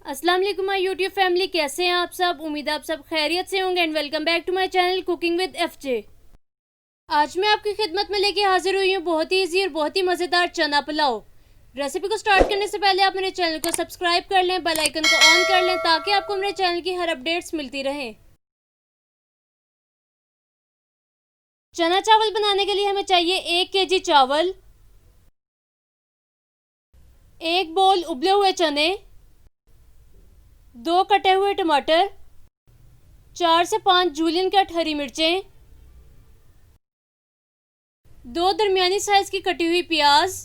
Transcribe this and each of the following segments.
अस्सलाम वालेकुम my YouTube family, कैसे हैं आप सब। उम्मीद है आप सब खैरियत से होंगे and welcome back to my channel cooking with FJ. आज मैं आपकी खिदमत में लेके हाजिर हुई हूँ बहुत ही ईजी और बहुत ही मज़ेदार चना पुलाव। रेसिपी को स्टार्ट करने से पहले आप मेरे चैनल को सब्सक्राइब कर लें, बेल आइकन को ऑन कर लें ताकि आपको मेरे चैनल की हर अपडेट्स मिलती रहें। चना चावल बनाने के लिए हमें चाहिए 1 केजी चावल, 1 बोल उबले हुए चने, 2 कटे हुए टमाटर, 4 से 5 जूलियन कट हरी मिर्चें, 2 दरमियानी साइज की कटी हुई प्याज,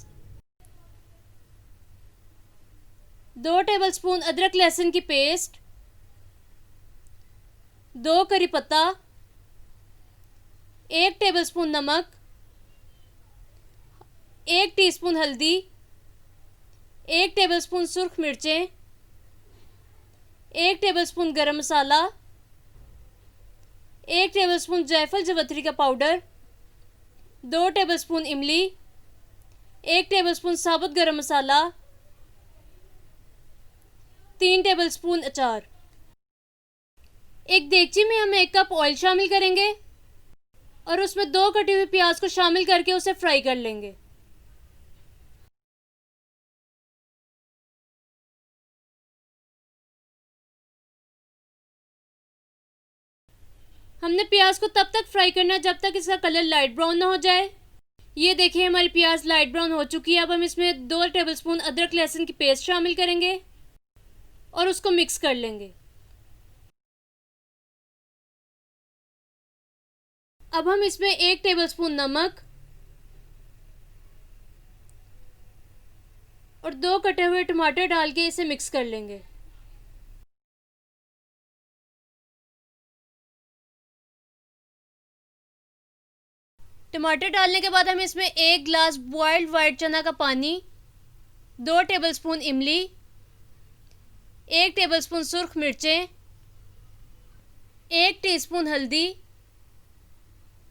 2 टेबलस्पून अदरक लहसुन की पेस्ट, 2 करी पत्ता, 1 टेबलस्पून नमक, 1 टीस्पून हल्दी, 1 टेबलस्पून सुर्ख मिर्चें, 1 टेबलस्पून गरम मसाला, 1 टेबलस्पून जायफल जवतरी का पाउडर, 2 टेबलस्पून इमली, 1 टेबलस्पून साबुत गरम मसाला, 3 टेबलस्पून अचार। एक देगची में हम 1 कप ऑयल शामिल करेंगे और उसमें 2 कटी हुई प्याज को शामिल करके उसे फ्राई कर लेंगे। हमने प्याज को तब तक फ्राई करना है जब तक इसका कलर लाइट ब्राउन ना हो जाए। ये देखिए हमारी प्याज लाइट ब्राउन हो चुकी है। अब हम इसमें 2 टेबलस्पून अदरक लहसुन की पेस्ट शामिल करेंगे और उसको मिक्स कर लेंगे। अब हम इसमें 1 टेबलस्पून नमक और 2 कटे हुए टमाटर डाल के इसे मिक्स कर लेंगे। टमाटर डालने के बाद हम इसमें 1 ग्लास बॉइल्ड वाइट चना का पानी, 2 टेबलस्पून इमली, 1 टेबलस्पून सुर्ख मिर्चें, 1 टीस्पून हल्दी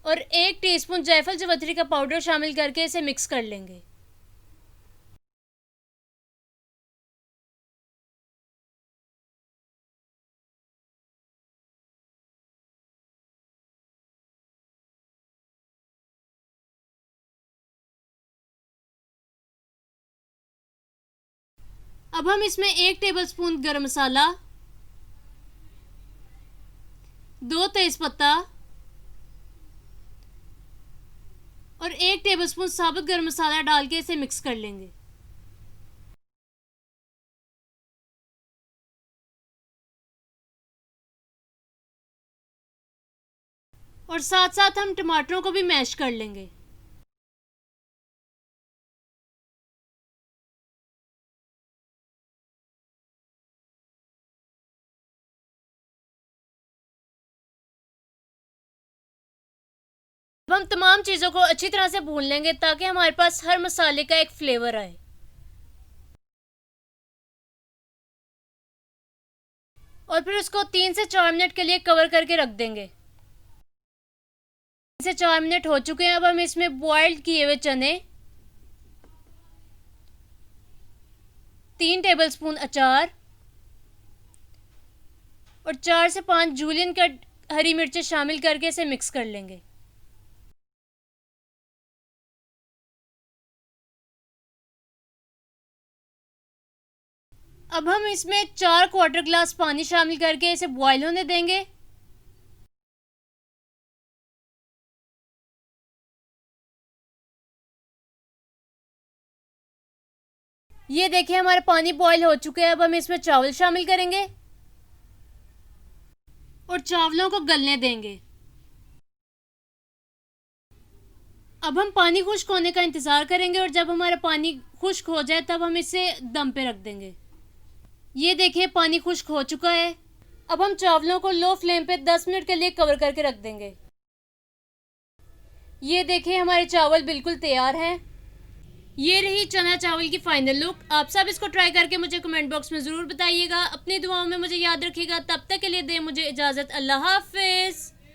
और 1 टीस्पून जायफल जवतरी का पाउडर शामिल करके इसे मिक्स कर लेंगे। अब हम इसमें 1 टेबलस्पून गरम मसाला, 2 तेजपत्ता और 1 टेबलस्पून साबुत गरम मसाला डाल के इसे मिक्स कर लेंगे। और साथ साथ हम टमाटरों को भी मैश कर लेंगे। अब हम तमाम चीज़ों को अच्छी तरह से भून लेंगे ताकि हमारे पास हर मसाले का एक फ्लेवर आए। और फिर उसको 3 से 4 मिनट के लिए कवर करके रख देंगे। 3 से 4 मिनट हो चुके हैं। अब हम इसमें बॉइल्ड किए हुए चने, 3 टेबलस्पून अचार और 4 से 5 जूलियन कट हरी मिर्चें शामिल करके इसे मिक्स कर लेंगे। अब हम इसमें 4 क्वार्टर ग्लास पानी शामिल करके इसे बॉयल होने देंगे। ये देखिए हमारा पानी बॉयल हो चुका है। अब हम इसमें चावल शामिल करेंगे और चावलों को गलने देंगे। अब हम पानी खुश्क होने का इंतज़ार करेंगे और जब हमारा पानी खुश्क हो जाए तब हम इसे दम पे रख देंगे। ये देखिए पानी खुश्क हो चुका है। अब हम चावलों को लो फ्लेम पे 10 मिनट के लिए कवर करके रख देंगे। ये देखिए हमारे चावल बिल्कुल तैयार हैं। ये रही चना चावल की फाइनल लुक। आप सब इसको ट्राई करके मुझे कमेंट बॉक्स में ज़रूर बताइएगा। अपनी दुआओं में मुझे याद रखिएगा। तब तक के लिए दें मुझे इजाज़त। अल्लाह हाफिज़।